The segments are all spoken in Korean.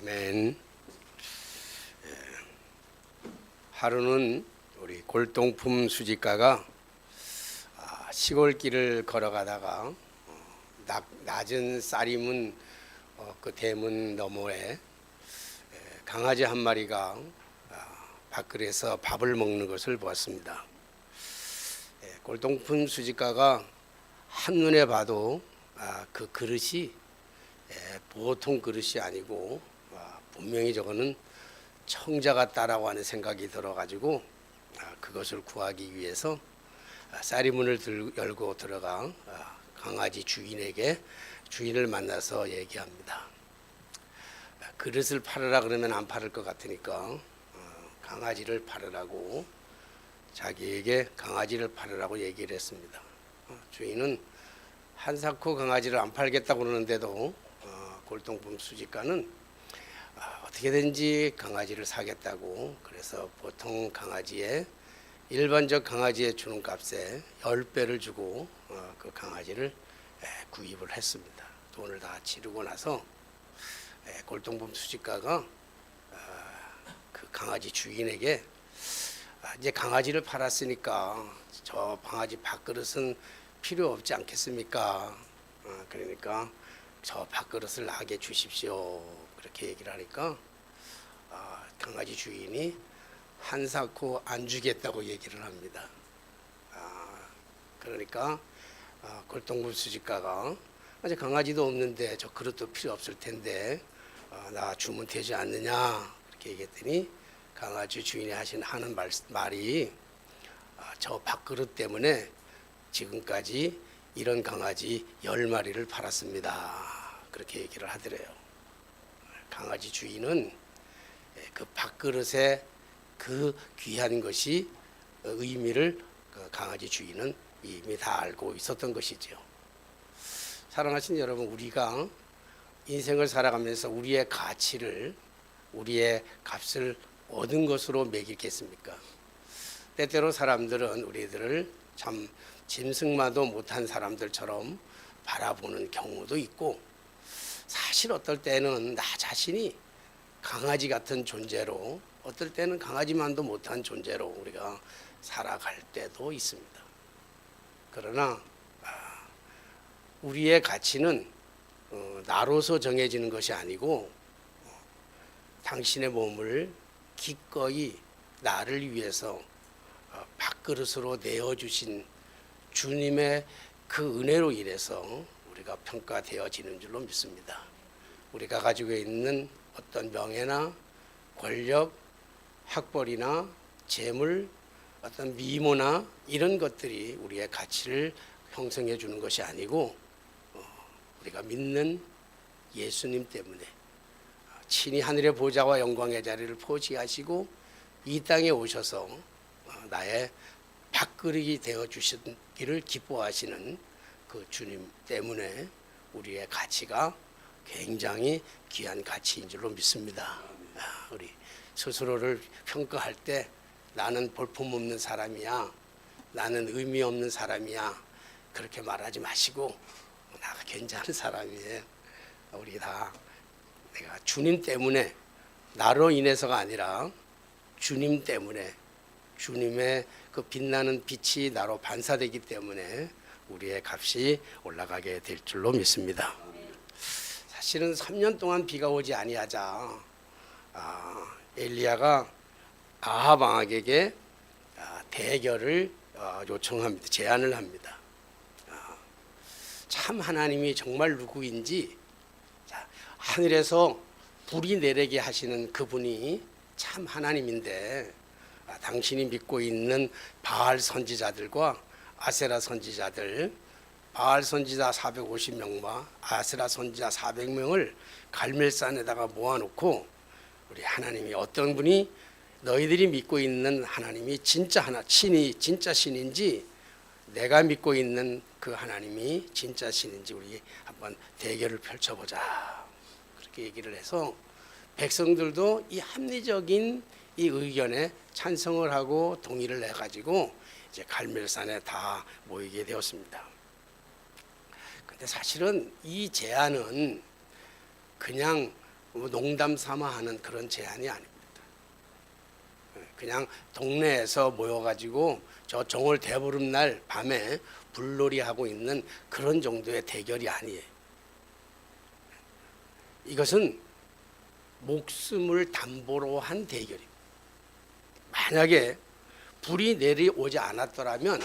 아멘. 하루는 우리 골동품 수집가가 시골길을 걸어가다가 낮은 쌀이문 그 대문 너머에 강아지 한 마리가 밥그릇에서 밥을 먹는 것을 보았습니다. 골동품 수집가가 한눈에 봐도 그 그릇이 보통 그릇이 아니고 분명히 저거는 청자 같다라고 하는 생각이 들어가지고 그것을 구하기 위해서 쌀이문을 열고 들어가 강아지 주인에게 주인을 만나서 얘기합니다. 그릇을 팔으라 그러면 안 팔을 것 같으니까 강아지를 팔으라고 자기에게 강아지를 팔으라고 얘기를 했습니다. 주인은 한사코 강아지를 안 팔겠다고 그러는데도 골동품 수집가는 어떻게든지 강아지를 사겠다고, 그래서 보통 강아지의 일반적 강아지에 주는 값에 10배를 주고 그 강아지를 구입을 했습니다. 돈을 다 치르고 나서 골동품 수집가가 그 강아지 주인에게 이제 강아지를 팔았으니까 저 강아지 밥그릇은 필요 없지 않겠습니까? 그러니까 저 밥그릇을 나게 주십시오. 그렇게 얘기를 하니까 강아지 주인이 한사코 안 주겠다고 얘기를 합니다. 그러니까 골동품 수집가가 아직 강아지도 없는데 저 그릇도 필요 없을 텐데 나 주면 되지 않느냐 그렇게 얘기했더니 강아지 주인이 하는 말이 저 밥그릇 때문에 지금까지 이런 강아지 10마리를 팔았습니다. 그렇게 얘기를 하더래요. 강아지 주인은 그 밥그릇에 그 귀한 것이 의미를 그 강아지 주인은 이미 다 알고 있었던 것이죠. 사랑하신 여러분, 우리가 인생을 살아가면서 우리의 가치를, 우리의 값을 얻은 것으로 매기겠습니까? 때때로 사람들은 우리들을 참 짐승마도 못한 사람들처럼 바라보는 경우도 있고, 사실 어떨 때는 나 자신이 강아지 같은 존재로, 어떨 때는 강아지만도 못한 존재로 우리가 살아갈 때도 있습니다. 그러나 우리의 가치는 나로서 정해지는 것이 아니고 당신의 몸을 기꺼이 나를 위해서 밥그릇으로 내어주신 주님의 그 은혜로 인해서 우리가 평가되어지는 줄로 믿습니다. 우리가 가지고 있는 어떤 명예나 권력, 학벌이나 재물, 어떤 미모나 이런 것들이 우리의 가치를 형성해 주는 것이 아니고 우리가 믿는 예수님 때문에 친히 하늘의 보좌와 영광의 자리를 포기하시고 이 땅에 오셔서 나의 밥그릇이 되어 주시기를 기뻐하시는 그 주님 때문에 우리의 가치가 굉장히 귀한 가치인 줄로 믿습니다. 우리 스스로를 평가할 때 나는 볼품없는 사람이야, 나는 의미 없는 사람이야, 그렇게 말하지 마시고 나가 괜찮은 사람이에요. 우리 다 내가 주님 때문에, 나로 인해서가 아니라 주님 때문에, 주님의 그 빛나는 빛이 나로 반사되기 때문에 우리의 값이 올라가게 될 줄로 믿습니다. 사실은 3년 동안 비가 오지 아니하자 엘리야가 아합 왕에게 대결을 요청합니다. 제안을 합니다. 참 하나님이 정말 누구인지, 하늘에서 불이 내리게 하시는 그분이 참 하나님인데 당신이 믿고 있는 바알 선지자들과 아세라 선지자들, 바알 선지자 450명과 아세라 선지자 400명을 갈멜산에다가 모아놓고 우리 하나님이 어떤 분이, 너희들이 믿고 있는 하나님이 진짜 진짜 신인지 내가 믿고 있는 그 하나님이 진짜 신인지 우리 한번 대결을 펼쳐보자, 그렇게 얘기를 해서 백성들도 이 합리적인 이 의견에 찬성을 하고 동의를 해가지고 이제 갈멜산에 다 모이게 되었습니다. 근데 사실은 이 제안은 그냥 농담 삼아 하는 그런 제안이 아닙니다. 그냥 동네에서 모여가지고 저 정월 대보름날 밤에 불놀이 하고 있는 그런 정도의 대결이 아니에요. 이것은 목숨을 담보로 한 대결입니다. 만약에 불이 내려오지 않았더라면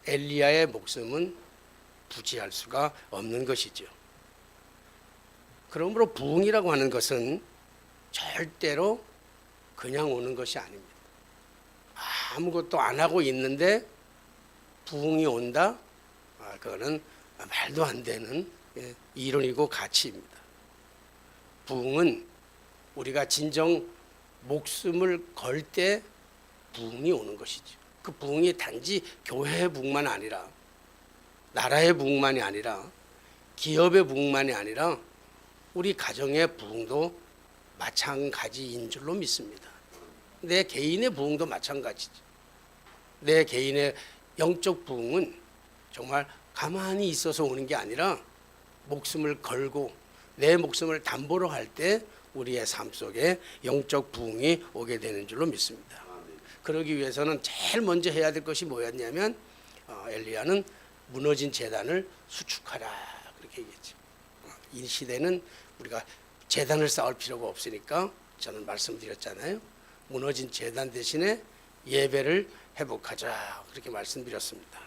엘리야의 목숨은 부지할 수가 없는 것이죠. 그러므로 부흥이라고 하는 것은 절대로 그냥 오는 것이 아닙니다. 아무것도 안 하고 있는데 부흥이 온다? 그거는 말도 안 되는 이론이고 가치입니다. 부흥은 우리가 진정 목숨을 걸 때 부흥이 오는 것이죠. 그 부흥이 단지 교회의 부흥만 아니라 나라의 부흥만이 아니라 기업의 부흥만이 아니라 우리 가정의 부흥도 마찬가지인 줄로 믿습니다. 내 개인의 부흥도 마찬가지죠. 내 개인의 영적 부흥은 정말 가만히 있어서 오는 게 아니라 목숨을 걸고 내 목숨을 담보로 할 때 우리의 삶 속에 영적 부흥이 오게 되는 줄로 믿습니다. 그러기 위해서는 제일 먼저 해야 될 것이 뭐였냐면 엘리야는 무너진 제단을 수축하라 그렇게 얘기했죠. 이 시대는 우리가 제단을 쌓을 필요가 없으니까 저는 말씀드렸잖아요. 무너진 제단 대신에 예배를 회복하자 그렇게 말씀드렸습니다.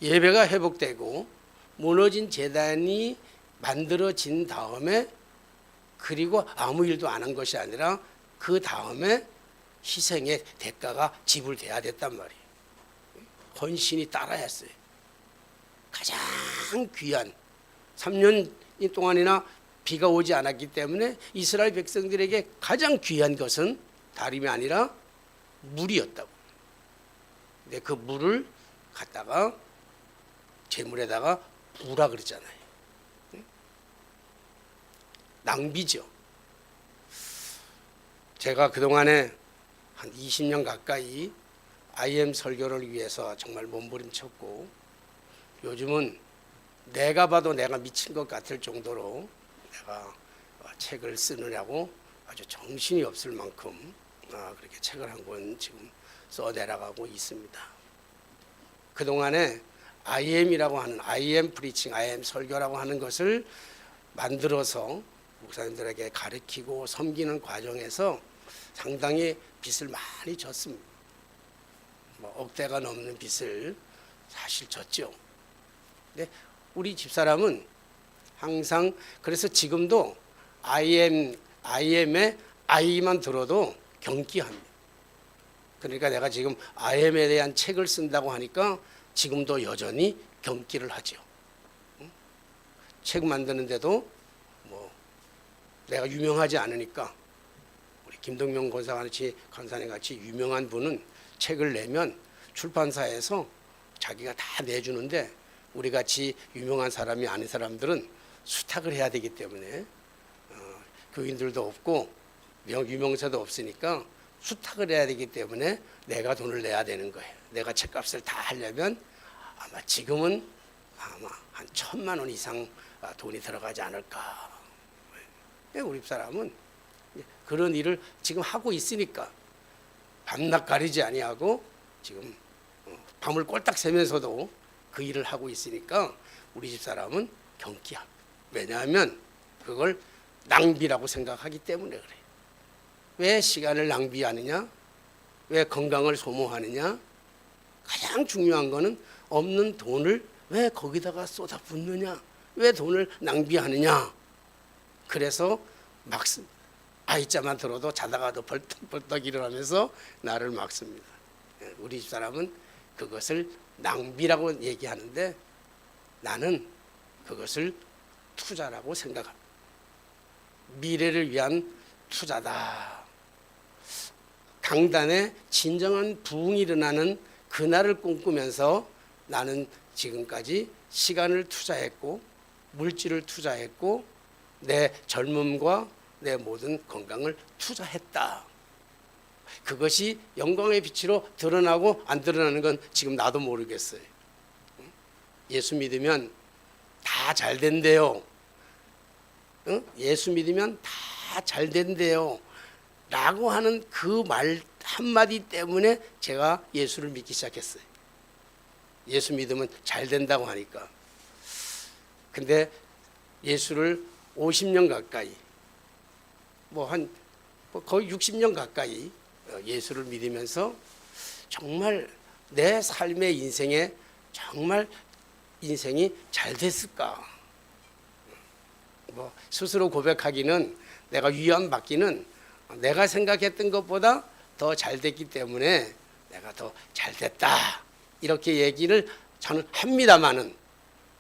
예배가 회복되고 무너진 제단이 만들어진 다음에 그리고 아무 일도 안 한 것이 아니라 그 다음에 희생의 대가가 지불돼야 됐단 말이에요. 헌신이 따라야 했어요. 가장 귀한 3년 동안이나 비가 오지 않았기 때문에 이스라엘 백성들에게 가장 귀한 것은 다름이 아니라 물이었다고. 근데 그 물을 갖다가 재물에다가 부으라 그랬잖아요. 낭비죠. 제가 그동안에 한 20년 가까이 IM 설교를 위해서 정말 몸부림쳤고 요즘은 내가 봐도 내가 미친 것 같을 정도로 내가 책을 쓰느냐고 아주 정신이 없을 만큼 그렇게 책을 한 권 지금 써내려가고 있습니다. 그동안에 IM이라고 하는 IM 프리칭, IM 설교라고 하는 것을 만들어서 목사님들에게 가르치고 섬기는 과정에서 상당히 빚을 많이 졌습니다. 억대가 넘는 빚을 사실 졌죠. 근데 우리 집사람은 항상 그래서 지금도 IM의 I만 들어도 경기합니다. 그러니까 내가 지금 IM에 대한 책을 쓴다고 하니까 지금도 여전히 경기를 하죠. 책 만드는데도 내가 유명하지 않으니까 우리 김동명 권사님 같이 유명한 분은 책을 내면 출판사에서 자기가 다 내주는데 우리 같이 유명한 사람이 아닌 사람들은 수탁을 해야 되기 때문에 교인들도 없고 유명세도 없으니까 수탁을 해야 되기 때문에 내가 돈을 내야 되는 거예요. 내가 책값을 다 하려면 아마 지금은 아마 한 1,000만 원 이상 돈이 들어가지 않을까. 우리 사람은 그런 일을 지금 하고 있으니까 밤낮 가리지 아니하고 지금 밤을 꼴딱 새면서도 그 일을 하고 있으니까 우리 집 사람은 경기합니다. 왜냐하면 그걸 낭비라고 생각하기 때문에 그래요. 왜 시간을 낭비하느냐? 왜 건강을 소모하느냐? 가장 중요한 거는 없는 돈을 왜 거기다가 쏟아붓느냐? 왜 돈을 낭비하느냐? 그래서 막습니다. 아이자만 들어도 자다가도 벌떡벌떡 일어나면서 나를 막습니다. 우리 집사람은 그것을 낭비라고 얘기하는데 나는 그것을 투자라고 생각합니다. 미래를 위한 투자다. 강단에 진정한 부흥이 일어나는 그날을 꿈꾸면서 나는 지금까지 시간을 투자했고 물질을 투자했고 내 젊음과 내 모든 건강을 투자했다. 그것이 영광의 빛으로 드러나고 안 드러나는 건 지금 나도 모르겠어요. 예수 믿으면 다 잘 된대요. 예수 믿으면 다 잘 된대요 라고 하는 그 말 한마디 때문에 제가 예수를 믿기 시작했어요. 예수 믿으면 잘 된다고 하니까. 근데 예수를 50년 가까이 거의 60년 가까이 예수를 믿으면서 정말 내 삶의 인생에 정말 인생이 잘 됐을까? 스스로 고백하기는, 내가 위안받기는 내가 생각했던 것보다 더 잘 됐기 때문에 내가 더 잘 됐다 이렇게 얘기를 저는 합니다마는,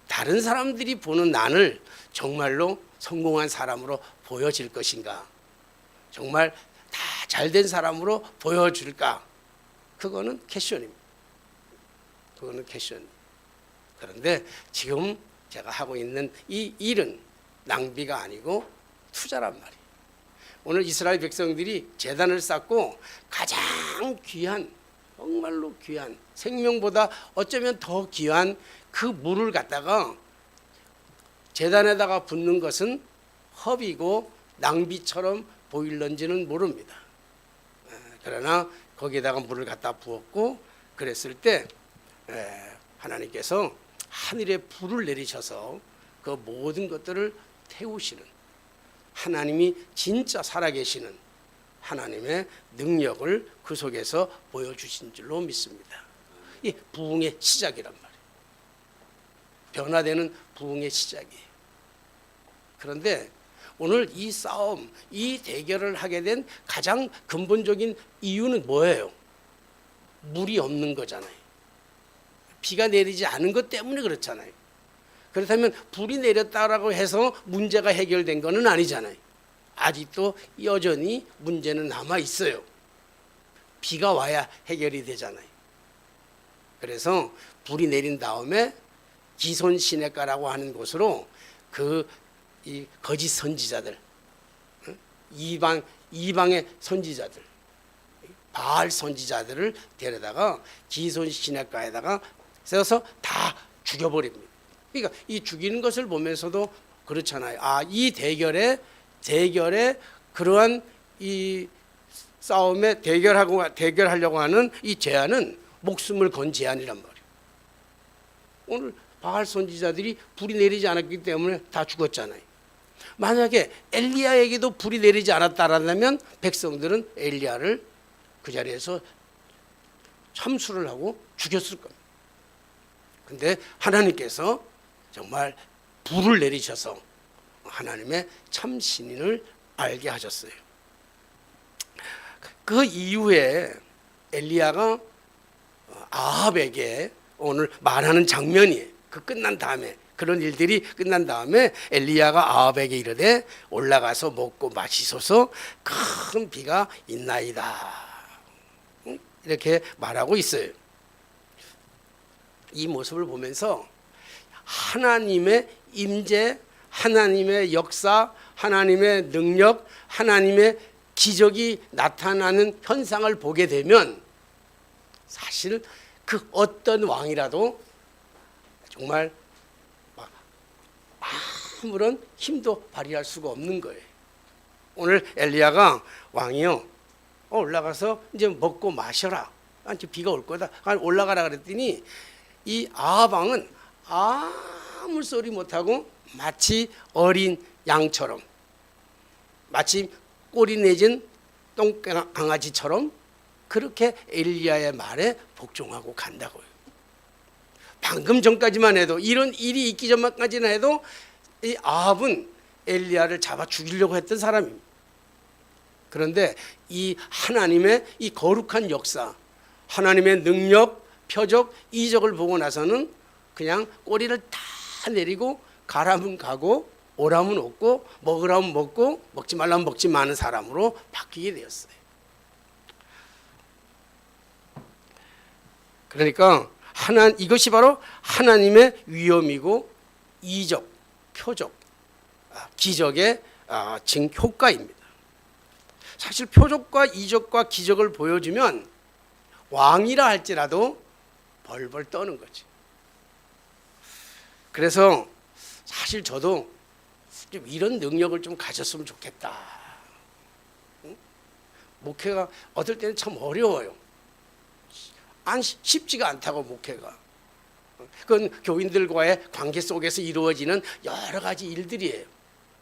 다른 사람들이 보는 나를 정말로 성공한 사람으로 보여질 것인가, 정말 다 잘된 사람으로 보여줄까, 그거는 퀘스천입니다. 그거는 퀘스천. 그런데 지금 제가 하고 있는 이 일은 낭비가 아니고 투자란 말이에요. 오늘 이스라엘 백성들이 제단을 쌓고 가장 귀한, 정말로 귀한, 생명보다 어쩌면 더 귀한 그 물을 갖다가 제단에다가 붓는 것은 허비고 낭비처럼 보일런지는 모릅니다. 그러나 거기에다가 물을 갖다 부었고 그랬을 때 하나님께서 하늘에 불을 내리셔서 그 모든 것들을 태우시는, 하나님이 진짜 살아계시는 하나님의 능력을 그 속에서 보여주신 줄로 믿습니다. 이 부흥의 시작이란 말이에요. 변화되는 부흥의 시작이에요. 그런데 오늘 이 싸움, 이 대결을 하게 된 가장 근본적인 이유는 뭐예요? 물이 없는 거잖아요. 비가 내리지 않은 것 때문에 그렇잖아요. 그렇다면 불이 내렸다라고 해서 문제가 해결된 거는 아니잖아요. 아직도 여전히 문제는 남아 있어요. 비가 와야 해결이 되잖아요. 그래서 불이 내린 다음에 기손 시내가라고 하는 곳으로 이 거짓 선지자들, 이방의 선지자들, 바알 선지자들을 데려다가 기손 시내가에다가 세워서 다 죽여버립니다. 그러니까 이 죽이는 것을 보면서도 그렇잖아요. 이 대결에 그러한 이 싸움에 대결하려고 하는 이 제안은 목숨을 건 제안이란 말이에요. 오늘 바알 선지자들이 불이 내리지 않았기 때문에 다 죽었잖아요. 만약에 엘리야에게도 불이 내리지 않았다라면 백성들은 엘리야를 그 자리에서 참수를 하고 죽였을 겁니다. 근데 하나님께서 정말 불을 내리셔서 하나님의 참 신인을 알게 하셨어요. 그 이후에 엘리야가 아합에게 오늘 말하는 장면이에요. 그 끝난 다음에, 그런 일들이 끝난 다음에 엘리야가 아합에게 이르되 올라가서 먹고 마시소서, 큰 비가 있나이다 이렇게 말하고 있어요. 이 모습을 보면서 하나님의 임재, 하나님의 역사, 하나님의 능력, 하나님의 기적이 나타나는 현상을 보게 되면 사실 그 어떤 왕이라도 정말 아무런 힘도 발휘할 수가 없는 거예요. 오늘 엘리야가 왕이요, 올라가서 이제 먹고 마셔라, 이제 비가 올 거다, 올라가라 그랬더니 이 아합 왕은 아무 소리 못하고 마치 어린 양처럼, 마치 꼬리 내진 똥강아지처럼 그렇게 엘리야의 말에 복종하고 간다고요. 방금 전까지만 해도, 이런 일이 있기 전까지는 해도 이 아합은 엘리야를 잡아 죽이려고 했던 사람입니다. 그런데 이 하나님의 이 거룩한 역사, 하나님의 능력, 표적, 이적을 보고 나서는 그냥 꼬리를 다 내리고 가라면 가고 오라면 없고 먹으라면 먹고 먹지 말라면 먹지 마는 사람으로 바뀌게 되었어요. 그러니까 이것이 바로 하나님의 위엄이고 이적, 표적, 기적의 증효과입니다. 사실 표적과 이적과 기적을 보여주면 왕이라 할지라도 벌벌 떠는 거지. 그래서 사실 저도 좀 이런 능력을 좀 가졌으면 좋겠다. 응? 목회가 어떨 때는 참 어려워요. 쉽지가 않다고 목회가. 그건 교인들과의 관계 속에서 이루어지는 여러 가지 일들이에요.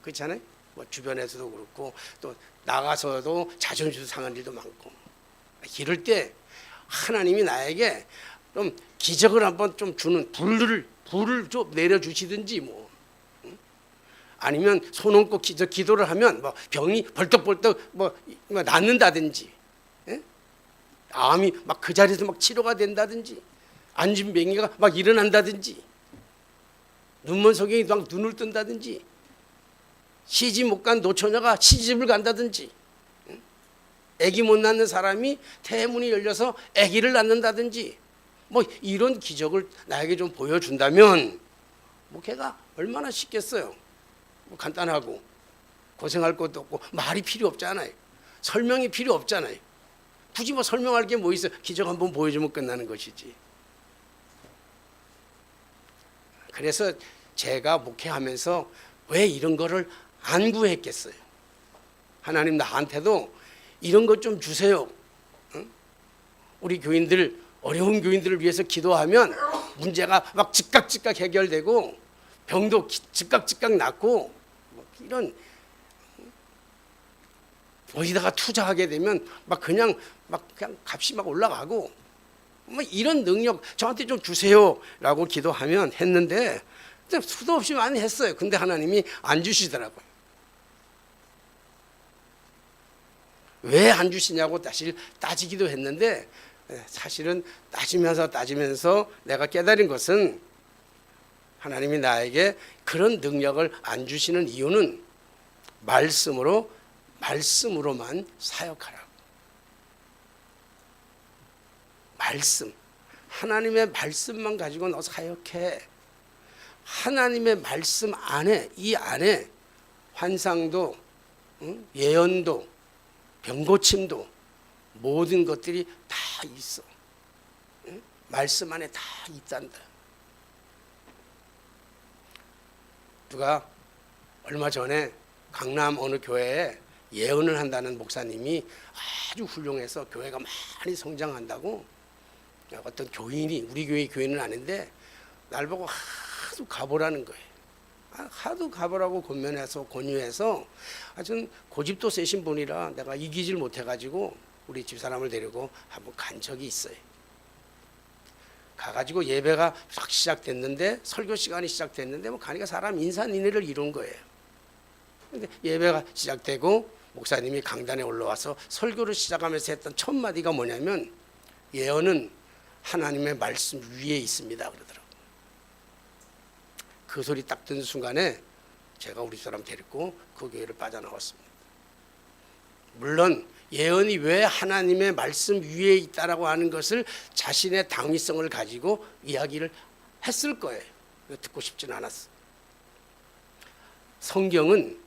그렇잖아요? 뭐 주변에서도 그렇고 또 나가서도 자존심 상한 일도 많고. 이럴 때 하나님이 나에게 좀 기적을 한번 좀 주는 불을 좀 내려주시든지 뭐, 아니면 손 얹고 기도를 하면 뭐 병이 벌떡벌떡 뭐 낫는다든지, 예? 암이 막 그 자리에서 막 치료가 된다든지, 안진뱅이가 막 일어난다든지, 눈먼 소경이 막 눈을 뜬다든지, 시집 못 간 노처녀가 시집을 간다든지, 아기 못 낳는 사람이 태문이 열려서 아기를 낳는다든지, 뭐 이런 기적을 나에게 좀 보여준다면 걔가 얼마나 쉽겠어요. 뭐 간단하고 고생할 것도 없고 말이 필요 없잖아요. 설명이 필요 없잖아요. 굳이 뭐 설명할 게 뭐 있어? 기적 한번 보여주면 끝나는 것이지. 그래서 제가 목회하면서 왜 이런 거를 안 구했겠어요? 하나님 나한테도 이런 것 좀 주세요. 응? 우리 교인들, 어려운 교인들을 위해서 기도하면 문제가 막 즉각 해결되고 병도 즉각 낫고, 뭐 이런 어디다가 투자하게 되면 막 그냥 값이 막 올라가고, 뭐 이런 능력 저한테 좀 주세요라고 기도하면 했는데 수도 없이 많이 했어요. 근데 하나님이 안 주시더라고요. 왜 안 주시냐고 사실 따지기도 했는데, 사실은 따지면서 내가 깨달은 것은 하나님이 나에게 그런 능력을 안 주시는 이유는 말씀으로만 사역하라고. 말씀, 하나님의 말씀만 가지고 너 사역해. 하나님의 말씀 안에, 이 안에 환상도, 예언도, 병고침도 모든 것들이 다 있어. 말씀 안에 다 있단다. 누가 얼마 전에 강남 어느 교회에 예언을 한다는 목사님이 아주 훌륭해서 교회가 많이 성장한다고, 어떤 교인이, 우리 교회 교인은 아닌데 날 보고 하도 가보라는 거예요. 하도 가보라고 권유해서 하여튼 고집도 세신 분이라 내가 이기질 못해가지고 우리 집사람을 데리고 한번 간 적이 있어요. 가가지고 예배가 막 시작됐는데, 설교 시간이 시작됐는데 뭐 가니까 사람 인사인해를 이룬 거예요. 근데 예배가 시작되고 목사님이 강단에 올라와서 설교를 시작하면서 했던 첫 마디가 뭐냐면, 예언은 하나님의 말씀 위에 있습니다 그러더라고요. 그 소리 딱 듣는 순간에 제가 우리 사람 데리고 그 교회를 빠져나왔습니다. 물론 예언이 왜 하나님의 말씀 위에 있다라고 하는 것을 자신의 당위성을 가지고 이야기를 했을 거예요. 듣고 싶지는 않았어. 성경은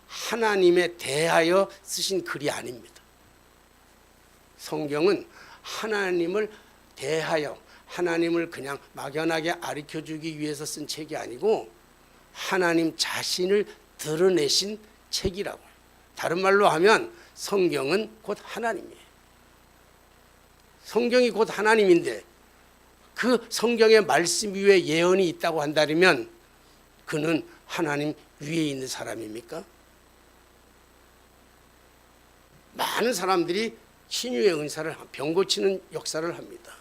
하나님에 대하여 쓰신 글이 아닙니다. 성경은 하나님을 대하여, 하나님을 그냥 막연하게 가르쳐주기 위해서 쓴 책이 아니고 하나님 자신을 드러내신 책이라고요. 다른 말로 하면 성경은 곧 하나님이에요. 성경이 곧 하나님인데 그 성경의 말씀 위에 예언이 있다고 한다면 그는 하나님 위에 있는 사람입니까? 많은 사람들이 신유의 은사를, 병 고치는 역사를 합니다.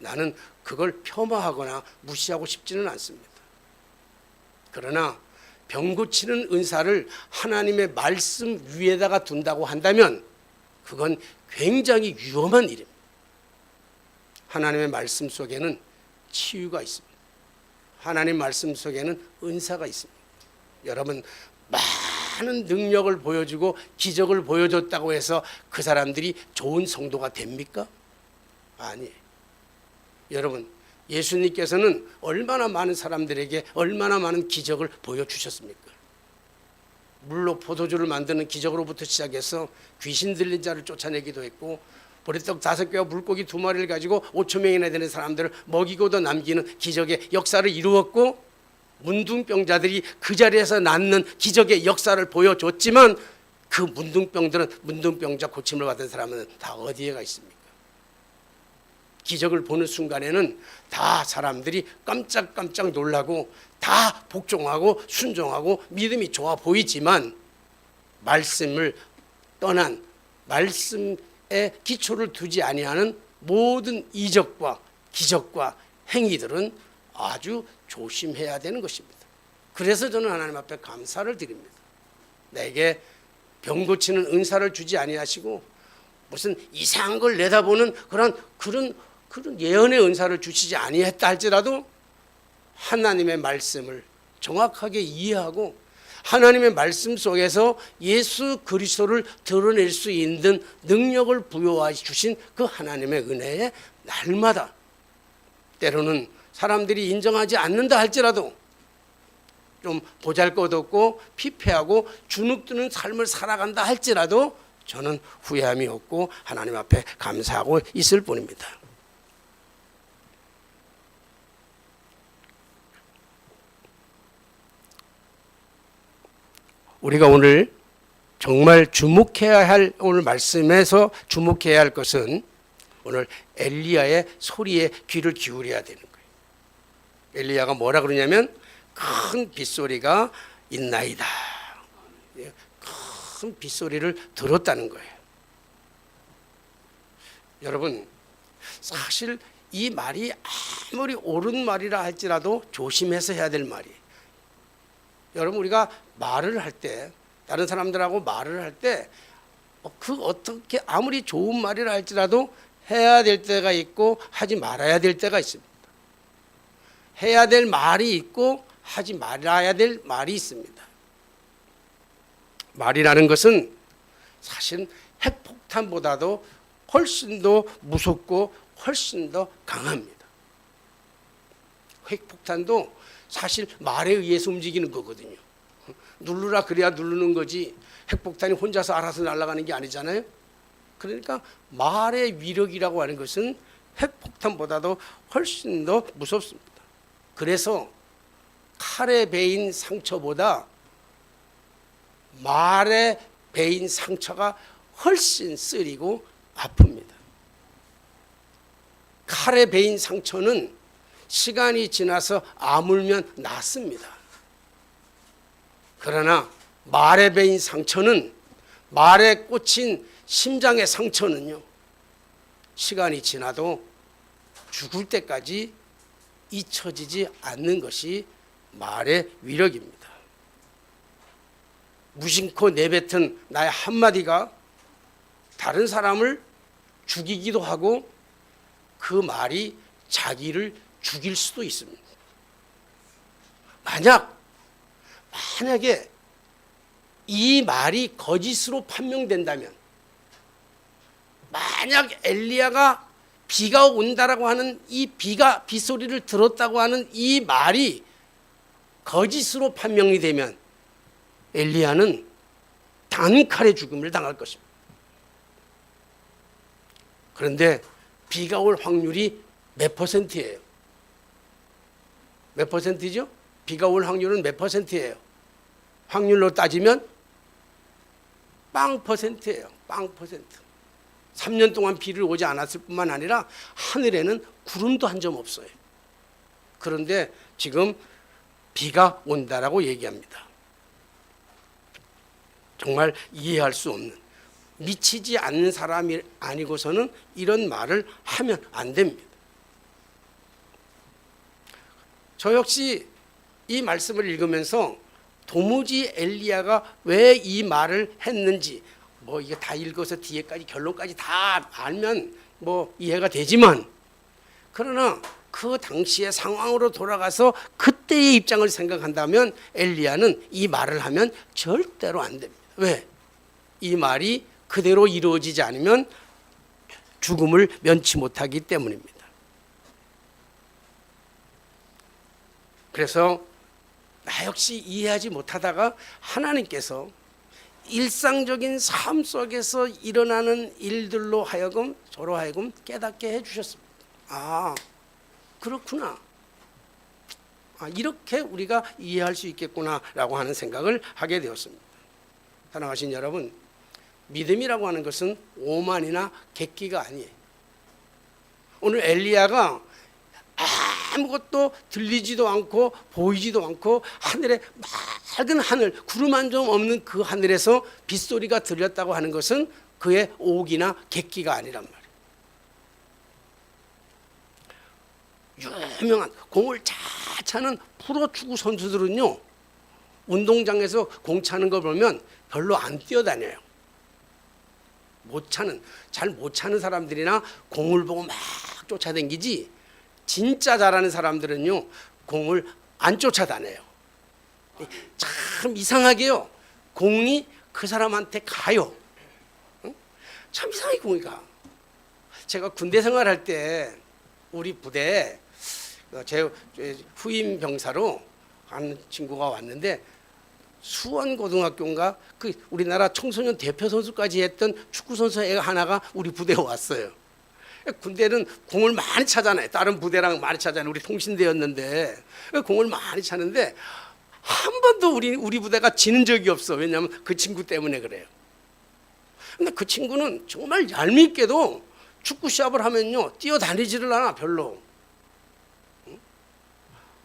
나는 그걸 폄하하거나 무시하고 싶지는 않습니다. 그러나 병 고치는 은사를 하나님의 말씀 위에다가 둔다고 한다면 그건 굉장히 위험한 일입니다. 하나님의 말씀 속에는 치유가 있습니다. 하나님 말씀 속에는 은사가 있습니다. 여러분, 많은 능력을 보여주고 기적을 보여줬다고 해서 그 사람들이 좋은 성도가 됩니까? 아니에요. 여러분, 예수님께서는 얼마나 많은 사람들에게 얼마나 많은 기적을 보여주셨습니까? 물로 포도주를 만드는 기적으로부터 시작해서 귀신 들린 자를 쫓아내기도 했고, 보리떡 5개와 물고기 2마리를 가지고 5,000명이나 되는 사람들을 먹이고도 남기는 기적의 역사를 이루었고, 문둥병자들이 그 자리에서 낫는 기적의 역사를 보여줬지만 그 문둥병자 고침을 받은 사람은 다 어디에가 있습니까? 기적을 보는 순간에는 다 사람들이 깜짝깜짝 놀라고 다 복종하고 순종하고 믿음이 좋아 보이지만 말씀을 떠난 말씀에 기초를 두지 아니하는 모든 이적과 기적과 행위들은 아주 조심해야 되는 것입니다. 그래서 저는 하나님 앞에 감사를 드립니다. 내게 병 고치는 은사를 주지 아니하시고 무슨 이상한 걸 내다보는 그런 예언의 은사를 주시지 아니했다 할지라도 하나님의 말씀을 정확하게 이해하고 하나님의 말씀 속에서 예수 그리스도를 드러낼 수 있는 능력을 부여해 주신 그 하나님의 은혜에 날마다 때로는 사람들이 인정하지 않는다 할지라도 좀 보잘것없고 피폐하고 주눅드는 삶을 살아간다 할지라도 저는 후회함이 없고 하나님 앞에 감사하고 있을 뿐입니다. 우리가 오늘 정말 주목해야 할 오늘 말씀에서 주목해야 할 것은 오늘 엘리야의 소리에 귀를 기울여야 되는 거예요. 엘리야가 뭐라 그러냐면 큰 빗소리가 있나이다. 큰 빗소리를 들었다는 거예요. 여러분 사실 이 말이 아무리 옳은 말이라 할지라도 조심해서 해야 될 말이에요. 여러분 우리가 말을 할 때 다른 사람들하고 말을 할 때 그 어떻게 아무리 좋은 말이라 할지라도 해야 될 때가 있고 하지 말아야 될 때가 있습니다. 해야 될 말이 있고 하지 말아야 될 말이 있습니다. 말이라는 것은 사실 핵폭탄보다도 훨씬 더 무섭고 훨씬 더 강합니다. 핵폭탄도 사실 말에 의해서 움직이는 거거든요. 누르라 그래야 누르는 거지 핵폭탄이 혼자서 알아서 날아가는 게 아니잖아요. 그러니까 말의 위력이라고 하는 것은 핵폭탄보다도 훨씬 더 무섭습니다. 그래서 칼에 베인 상처보다 말에 베인 상처가 훨씬 쓰리고 아픕니다. 칼에 베인 상처는 시간이 지나서 아물면 낫습니다. 그러나 말에 베인 상처는 말에 꽂힌 심장의 상처는요 시간이 지나도 죽을 때까지 잊혀지지 않는 것이 말의 위력입니다. 무심코 내뱉은 나의 한마디가 다른 사람을 죽이기도 하고 그 말이 자기를 죽일 수도 있습니다. 만약에 이 말이 거짓으로 판명된다면, 만약 엘리야가 비가 온다라고 하는 이 빗소리를 들었다고 하는 이 말이 거짓으로 판명이 되면 엘리야는 단칼에 죽음을 당할 것입니다. 그런데 비가 올 확률이 몇 퍼센트예요? 몇 퍼센트죠? 비가 올 확률은 몇 퍼센트예요? 확률로 따지면 빵 퍼센트예요. 빵 퍼센트. 3년 동안 비를 오지 않았을 뿐만 아니라 하늘에는 구름도 한 점 없어요. 그런데 지금 비가 온다라고 얘기합니다. 정말 이해할 수 없는, 미치지 않는 사람이 아니고서는 이런 말을 하면 안 됩니다. 저 역시 이 말씀을 읽으면서 도무지 엘리야가 왜 이 말을 했는지 이게 다 읽어서 뒤에까지 결론까지 다 알면 이해가 되지만, 그러나 그 당시의 상황으로 돌아가서 그때의 입장을 생각한다면 엘리야는 이 말을 하면 절대로 안 됩니다. 왜? 이 말이 그대로 이루어지지 않으면 죽음을 면치 못하기 때문입니다. 그래서 나 역시 이해하지 못하다가 하나님께서 일상적인 삶 속에서 일어나는 일들로 하여금 저로 하여금 깨닫게 해주셨습니다. 아, 그렇구나. 이렇게 우리가 이해할 수 있겠구나라고 하는 생각을 하게 되었습니다. 사랑하신 여러분, 믿음이라고 하는 것은 오만이나 객기가 아니에요. 오늘 엘리야가 아무것도 들리지도 않고 보이지도 않고 하늘에 맑은 하늘, 구름 한 점 없는 그 하늘에서 빗소리가 들렸다고 하는 것은 그의 오기나 객기가 아니란 말이에요. 유명한 공을 잘 차는 프로축구 선수들은요, 운동장에서 공 차는 거 보면 별로 안 뛰어다녀요. 잘 못 차는 사람들이나 공을 보고 막 쫓아다니지, 진짜 잘하는 사람들은요, 공을 안 쫓아다녀요. 참 이상하게요, 공이 그 사람한테 가요. 참 이상하게 공이 가. 제가 군대 생활할 때 우리 부대에 제 후임 병사로 하는 친구가 왔는데, 수원고등학교인가 그 우리나라 청소년 대표 선수까지 했던 축구 선수 애가 하나가 우리 부대에 왔어요. 군대는 공을 많이 차잖아요. 다른 부대랑 많이 차잖아요. 우리 통신대였는데 공을 많이 차는데 한 번도 우리 부대가 지는 적이 없어. 왜냐하면 그 친구 때문에 그래요. 근데 그 친구는 정말 얄밉게도 축구 시합을 하면요, 뛰어다니지를 않아. 별로.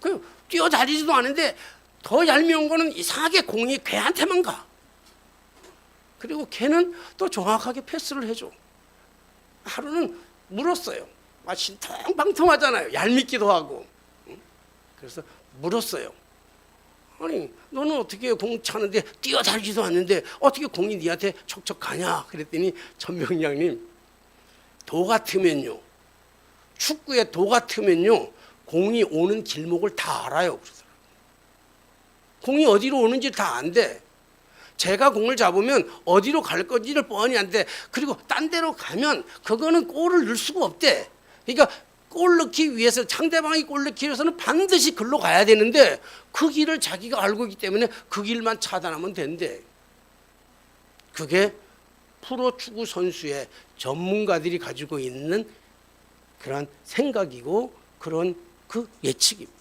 그 뛰어다니지도 않은데 더 얄미운 거는 이상하게 공이 걔한테만 가. 그리고 걔는 또 정확하게 패스를 해줘. 하루는 물었어요. 신통방통하잖아요. 얄밉기도 하고. 그래서 물었어요. 아니, 너는 어떻게 공 차는데 뛰어다니지도 않는데 어떻게 공이 니한테 척척 가냐? 그랬더니 전병장님, 도 같으면요, 축구에 도 같으면요, 공이 오는 길목을 다 알아요. 그러더라고요. 공이 어디로 오는지 다 안 돼. 제가 공을 잡으면 어디로 갈 건지를 뻔히 안 돼. 그리고 딴 데로 가면 그거는 골을 넣을 수가 없대. 그러니까 골 넣기 위해서, 상대방이 골 넣기 위해서는 반드시 글로 가야 되는데 그 길을 자기가 알고 있기 때문에 그 길만 차단하면 된대. 그게 프로축구 선수의 전문가들이 가지고 있는 그런 생각이고 그런 그 예측입니다.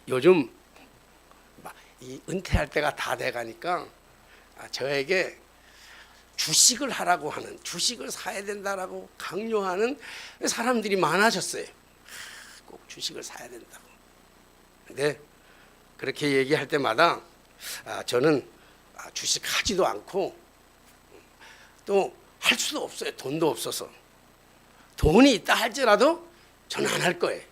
요즘 이 은퇴할 때가 다 돼가니까 저에게 주식을 하라고 하는, 주식을 사야 된다라고 강요하는 사람들이 많아졌어요. 꼭 주식을 사야 된다고. 근데 그렇게 얘기할 때마다 저는 주식 하지도 않고 또 할 수도 없어요. 돈도 없어서. 돈이 있다 할지라도 저는 안 할 거예요.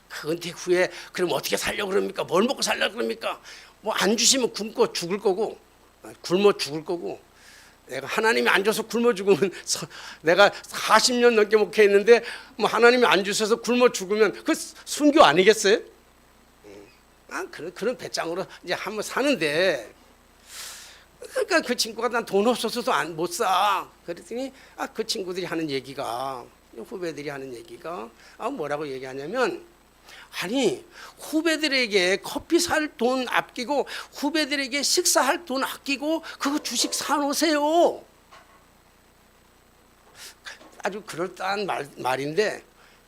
그 은퇴 후에 그럼 어떻게 살려고 그럽니까? 뭘 먹고 살려고 그럽니까? 뭐 안 주시면 굶고 죽을 거고, 굶어 죽을 거고, 내가 하나님이 안 줘서 굶어 죽으면, 내가 40년 넘게 목회했는데 뭐 하나님이 안 주셔서 굶어 죽으면 그 순교 아니겠어요? 그런 배짱으로 이제 한번 사는데, 그러니까 그 친구가 난 돈 없어서도 못 사. 그랬더니 그 친구들이 하는 얘기가, 후배들이 하는 얘기가 뭐라고 얘기하냐면, 아니, 후배들에게 커피 살 돈 아끼고 후배들에게 식사할 돈 아끼고 그거 주식 사놓으세요. 아주 그럴듯한 말인데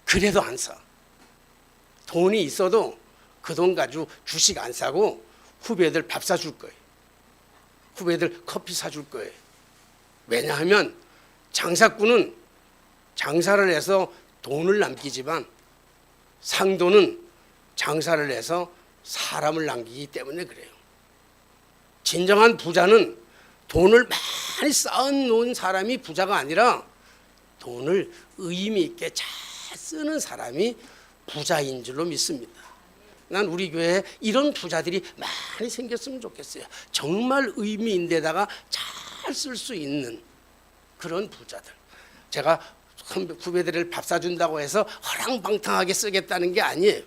그래도 안 사. 돈이 있어도 그 돈 가지고 주식 안 사고 후배들 밥 사줄 거예요. 후배들 커피 사줄 거예요. 왜냐하면 장사꾼은 장사를 해서 돈을 남기지만 상도는 장사를 해서 사람을 남기기 때문에 그래요. 진정한 부자는 돈을 많이 쌓아놓은 사람이 부자가 아니라 돈을 의미 있게 잘 쓰는 사람이 부자인 줄로 믿습니다. 난 우리 교회에 이런 부자들이 많이 생겼으면 좋겠어요. 정말 의미 있는 데다가 잘 쓸 수 있는 그런 부자들. 제가 후배들을 밥 사준다고 해서 허랑방탕하게 쓰겠다는 게 아니에요.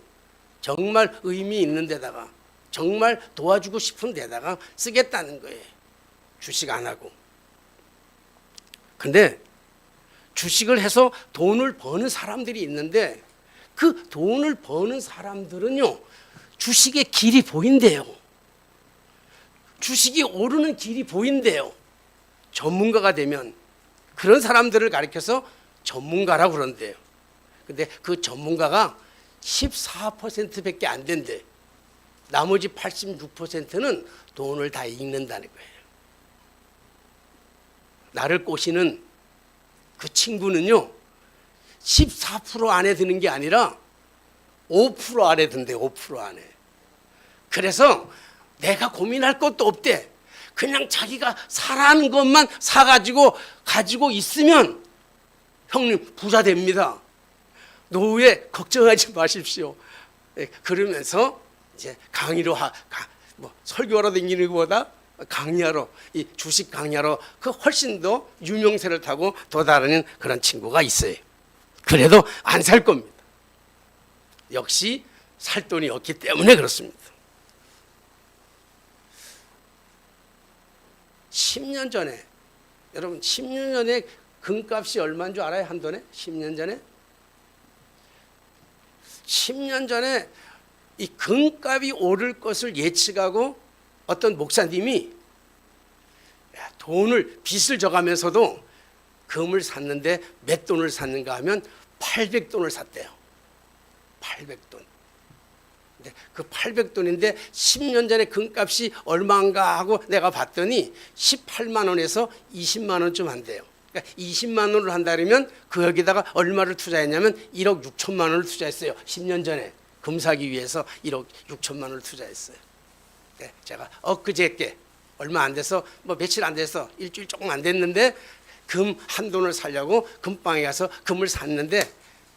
정말 의미 있는 데다가, 정말 도와주고 싶은 데다가 쓰겠다는 거예요. 주식 안 하고. 근데 주식을 해서 돈을 버는 사람들이 있는데 그 돈을 버는 사람들은요, 주식의 길이 보인대요. 주식이 오르는 길이 보인대요. 전문가가 되면 그런 사람들을 가리켜서 전문가라고 그런대요. 근데 그 전문가가 14%밖에 안 된대. 나머지 86%는 돈을 다 읽는다는 거예요. 나를 꼬시는 그 친구는요, 14% 안에 드는 게 아니라 5% 안에 든대. 5% 안에. 그래서 내가 고민할 것도 없대. 그냥 자기가 사라는 것만 사가지고 가지고 있으면 형님 부자 됩니다. 노후에 걱정하지 마십시오. 그러면서 이제 강의로 설교하러 다니는 것보다 강의하러, 이 주식 강의하러 그 훨씬 더 유명세를 타고 도달하는 그런 친구가 있어요. 그래도 안 살 겁니다. 역시 살 돈이 없기 때문에 그렇습니다. 10년 전에, 여러분 10년 전에 금값이 얼마인 줄 알아요? 한 돈에? 10년 전에? 10년 전에 이 금값이 오를 것을 예측하고 어떤 목사님이 돈을 빚을 져가면서도 금을 샀는데 몇 돈을 샀는가 하면 800돈을 샀대요. 800돈. 그 800돈인데 10년 전에 금값이 얼마인가 하고 내가 봤더니 18만 원에서 20만 원쯤 한대요. 그러니까 20만 원을 한다 그러면 그 여기다가 얼마를 투자했냐면 1억 6천만 원을 투자했어요. 10년 전에 금 사기 위해서 1억 6천만 원을 투자했어요. 제가 엊그저께 얼마 안 돼서 며칠 안 돼서 일주일 조금 안 됐는데 금 한 돈을 사려고 금방에 가서 금을 샀는데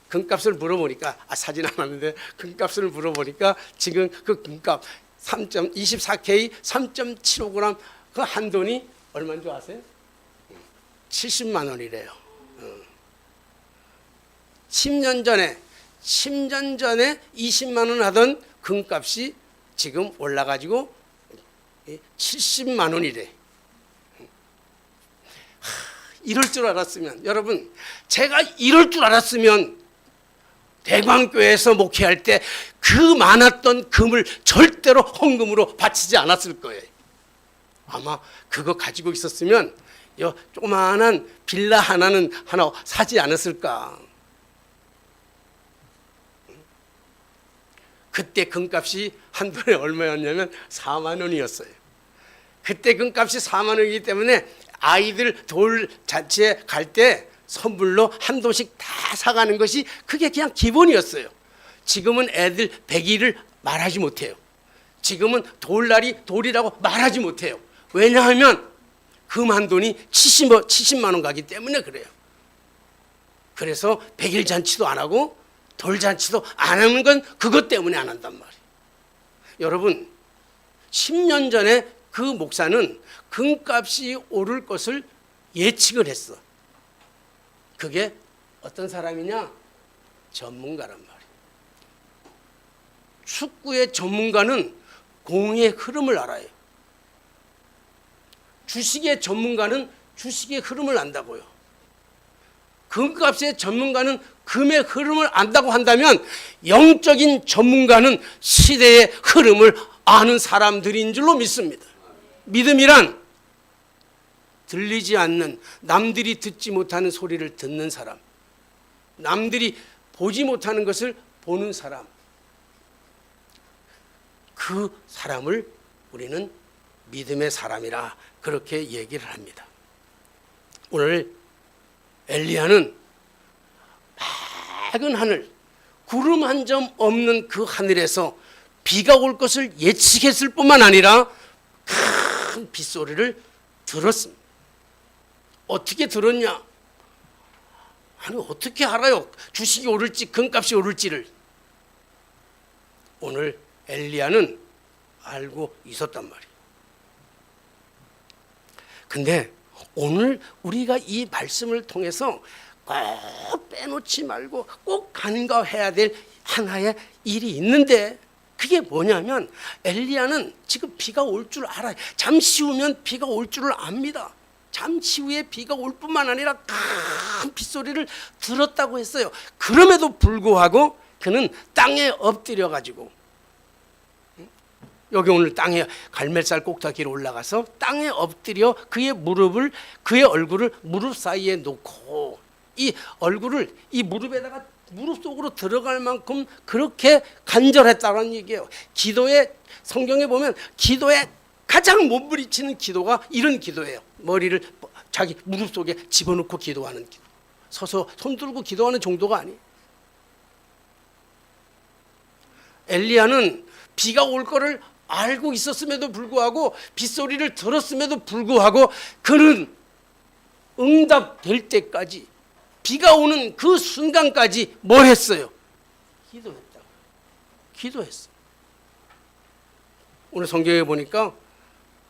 금값을 물어보니까 사진 안 왔는데 금값을 물어보니까 지금 그 금값 24K 3.75g 그 한 돈이 얼마인 줄 아세요? 70만 원이래요. 10년 전에 20만 원 하던 금값이 지금 올라가지고 70만 원이래. 이럴 줄 알았으면, 여러분, 제가 이럴 줄 알았으면 대광교회에서 목회할 때 그 많았던 금을 절대로 헌금으로 바치지 않았을 거예요. 아마 그거 가지고 있었으면 조그마한 빌라 하나 사지 않았을까. 그때 금값이 한 돈에 얼마였냐면 4만 원이었어요. 그때 금값이 4만 원이기 때문에 아이들 돌 잔치에 갈 때 선물로 한 돈씩 다 사가는 것이 그게 그냥 기본이었어요. 지금은 애들 100일을 말하지 못해요. 지금은 돌날이 돌이라고 말하지 못해요. 왜냐하면 금 한 돈이 70만 원 가기 때문에 그래요. 그래서 100일 잔치도 안 하고 돌잔치도 안 하는 건 그것 때문에 안 한단 말이에요. 여러분 10년 전에 그 목사는 금값이 오를 것을 예측을 했어. 그게 어떤 사람이냐? 전문가란 말이에요. 축구의 전문가는 공의 흐름을 알아요. 주식의 전문가는 주식의 흐름을 안다고요. 금값의 전문가는 금의 흐름을 안다고 한다면 영적인 전문가는 시대의 흐름을 아는 사람들인 줄로 믿습니다. 믿음이란 들리지 않는, 남들이 듣지 못하는 소리를 듣는 사람, 남들이 보지 못하는 것을 보는 사람, 그 사람을 우리는 믿음의 사람이라 그렇게 얘기를 합니다. 오늘 엘리야는 맑은 하늘, 구름 한 점 없는 그 하늘에서 비가 올 것을 예측했을 뿐만 아니라 큰 빗소리를 들었습니다. 어떻게 들었냐? 아니 어떻게 알아요? 주식이 오를지 금값이 오를지를. 오늘 엘리야는 알고 있었단 말이에요. 근데 오늘 우리가 이 말씀을 통해서 꼭 빼놓지 말고 꼭 간과해야 될 하나의 일이 있는데 그게 뭐냐면 엘리야는 지금 비가 올 줄 알아요. 잠시 후면 비가 올 줄을 압니다. 잠시 후에 비가 올 뿐만 아니라 큰 빗소리를 들었다고 했어요. 그럼에도 불구하고 그는 땅에 엎드려 가지고, 여기 오늘 땅에 갈멜살 꼭대기로 올라가서 땅에 엎드려 그의 얼굴을 무릎 사이에 놓고 이 얼굴을 이 무릎에다가 무릎 속으로 들어갈 만큼 그렇게 간절했다는 얘기예요. 기도에 성경에 보면 기도에 가장 몸부림치는 기도가 이런 기도예요. 머리를 자기 무릎 속에 집어넣고 기도하는 기도. 서서 손 들고 기도하는 정도가 아니에요. 엘리야는 비가 올 거를 알고 있었음에도 불구하고 빗소리를 들었음에도 불구하고 그는 응답될 때까지 비가 오는 그 순간까지 뭘 했어요? 기도했다고. 기도했어요. 오늘 성경에 보니까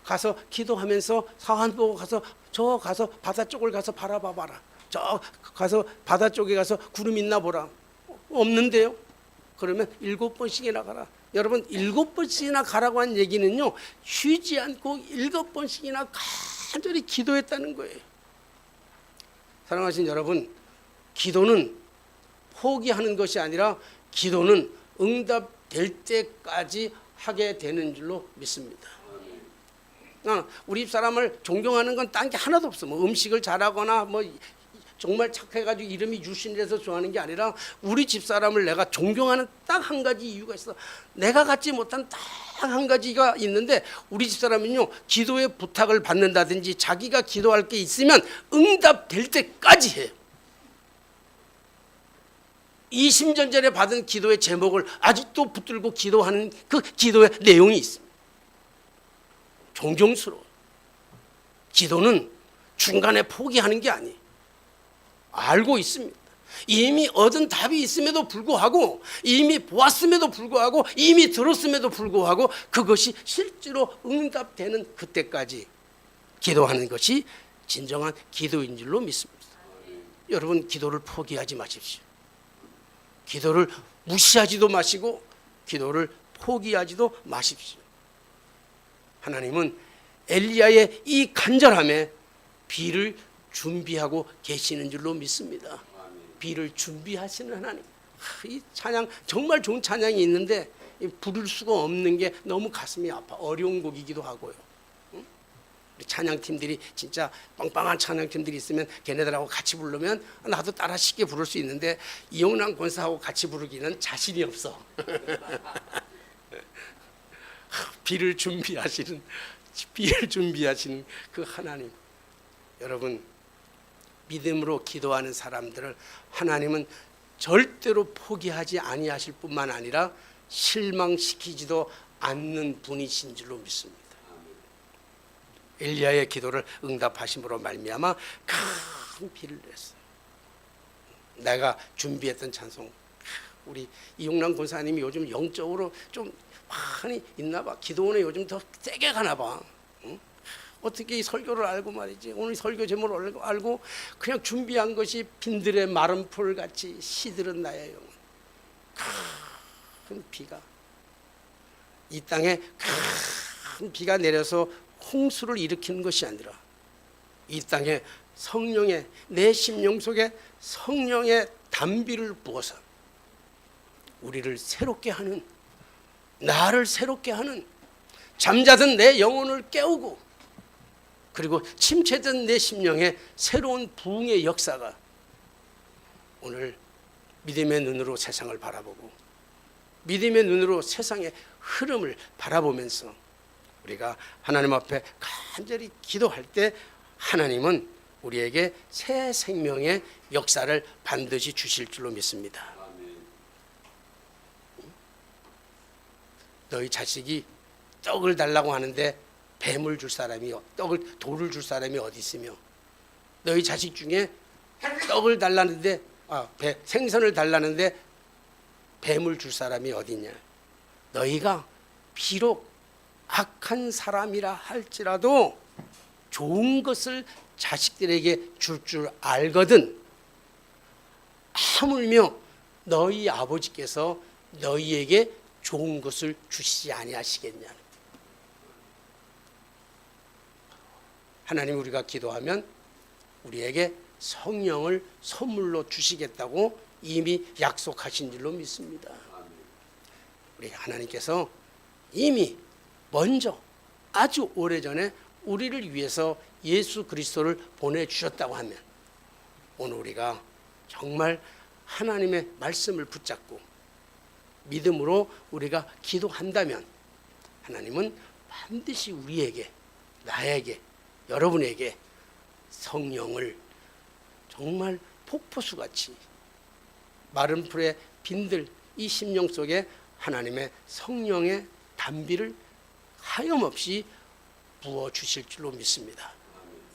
가서 기도하면서 사환 보고 가서 저 가서 바다 쪽을 가서 바라봐봐라. 저 가서 바다 쪽에 가서 구름 있나 보라. 없는데요. 그러면 7번씩이나 가라. 여러분 7번씩이나 가라고 한 얘기는요, 쉬지 않고 7번씩이나 간절히 기도했다는 거예요. 사랑하신 여러분, 기도는 포기하는 것이 아니라 기도는 응답될 때까지 하게 되는 줄로 믿습니다. 우리 집사람을 존경하는 건 딴 게 하나도 없어. 뭐 음식을 잘하거나 뭐 정말 착해가지고 이름이 유신이라서 좋아하는 게 아니라 우리 집사람을 내가 존경하는 딱 한 가지 이유가 있어. 내가 갖지 못한 딱 한 가지가 있는데, 우리 집사람은요, 기도의 부탁을 받는다든지 자기가 기도할 게 있으면 응답될 때까지 해요. 이심전전에 받은 기도의 제목을 아직도 붙들고 기도하는 그 기도의 내용이 있습니다. 존경스러워. 기도는 중간에 포기하는 게 아니에요. 알고 있습니다. 이미 얻은 답이 있음에도 불구하고, 이미 보았음에도 불구하고, 이미 들었음에도 불구하고 그것이 실제로 응답되는 그때까지 기도하는 것이 진정한 기도인 줄로 믿습니다. 여러분, 기도를 포기하지 마십시오. 기도를 무시하지도 마시고 기도를 포기하지도 마십시오. 하나님은 엘리야의 이 간절함에 비를 준비하고 계시는 줄로 믿습니다. 비를 준비하시는 하나님. 이 찬양, 정말 좋은 찬양이 있는데 부를 수가 없는 게 너무 가슴이 아파. 어려운 곡이기도 하고요. 우리 찬양팀들이 진짜 빵빵한 찬양팀들이 있으면 걔네들하고 같이 부르면 나도 따라 쉽게 부를 수 있는데 이용남 권사하고 같이 부르기는 자신이 없어. 비를 준비하시는 그 하나님. 여러분, 믿음으로 기도하는 사람들을 하나님은 절대로 포기하지 아니하실 뿐만 아니라 실망시키지도 않는 분이신 줄로 믿습니다. 엘리야의 기도를 응답하심으로 말미암아 큰 비를 내렸어요. 내가 준비했던 찬송, 우리 이용남 권사님이 요즘 영적으로 좀 많이 있나 봐. 기도원에 요즘 더 세게 가나 봐. 응? 어떻게 이 설교를 알고 말이지. 오늘 설교 제목을 알고 그냥 준비한 것이 빈들의 마른 풀같이 시들은 나의 영혼. 큰 비가 이 땅에 큰 비가 내려서 홍수를 일으키는 것이 아니라 이 땅에 성령의, 내 심령 속에 성령의 단비를 부어서 우리를 새롭게 하는, 나를 새롭게 하는, 잠자던 내 영혼을 깨우고 그리고 침체된 내 심령에 새로운 부흥의 역사가 오늘 믿음의 눈으로 세상을 바라보고 믿음의 눈으로 세상의 흐름을 바라보면서 우리가 하나님 앞에 간절히 기도할 때 하나님은 우리에게 새 생명의 역사를 반드시 주실 줄로 믿습니다. 너희 자식이 떡을 달라고 하는데 뱀을 줄 사람이, 돌을 줄 사람이 어디 있으며, 너희 자식 중에 떡을 달라는데 생선을 달라는데 뱀을 줄 사람이 어디 있냐. 너희가 비록 악한 사람이라 할지라도 좋은 것을 자식들에게 줄 줄 알거든 하물며 너희 아버지께서 너희에게 좋은 것을 주시지 아니하시겠냐. 하나님, 우리가 기도하면 우리에게 성령을 선물로 주시겠다고 이미 약속하신 줄로 믿습니다. 우리 하나님께서 이미 먼저 아주 오래전에 우리를 위해서 예수 그리스도를 보내주셨다고 하면 오늘 우리가 정말 하나님의 말씀을 붙잡고 믿음으로 우리가 기도한다면 하나님은 반드시 우리에게, 나에게, 여러분에게 성령을 정말 폭포수같이 마른 풀에 빈들 이 심령 속에 하나님의 성령의 단비를 하염없이 부어주실 줄로 믿습니다.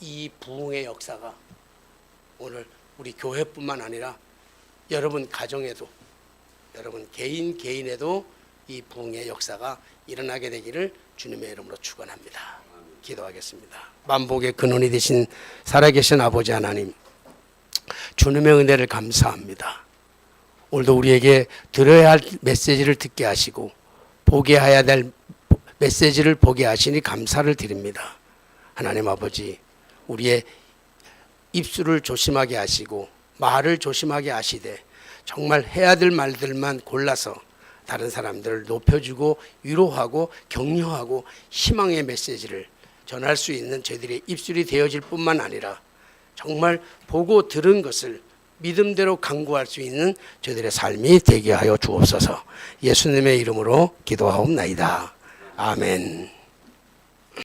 이 부흥의 역사가 오늘 우리 교회뿐만 아니라 여러분 가정에도, 여러분 개인에도 이 부흥의 역사가 일어나게 되기를 주님의 이름으로 축원합니다. 기도하겠습니다. 만복의 근원이 되신 살아계신 아버지 하나님, 주님의 은혜를 감사합니다. 오늘도 우리에게 들어야 할 메시지를 듣게 하시고 보게 해야 될 메시지를 보게 하시니 감사를 드립니다. 하나님 아버지, 우리의 입술을 조심하게 하시고 말을 조심하게 하시되 정말 해야 될 말들만 골라서 다른 사람들을 높여주고 위로하고 격려하고 희망의 메시지를 전할 수 있는 저희들의 입술이 되어질 뿐만 아니라 정말 보고 들은 것을 믿음대로 강구할 수 있는 저희들의 삶이 되게 하여 주옵소서. 예수님의 이름으로 기도하옵나이다. 아멘.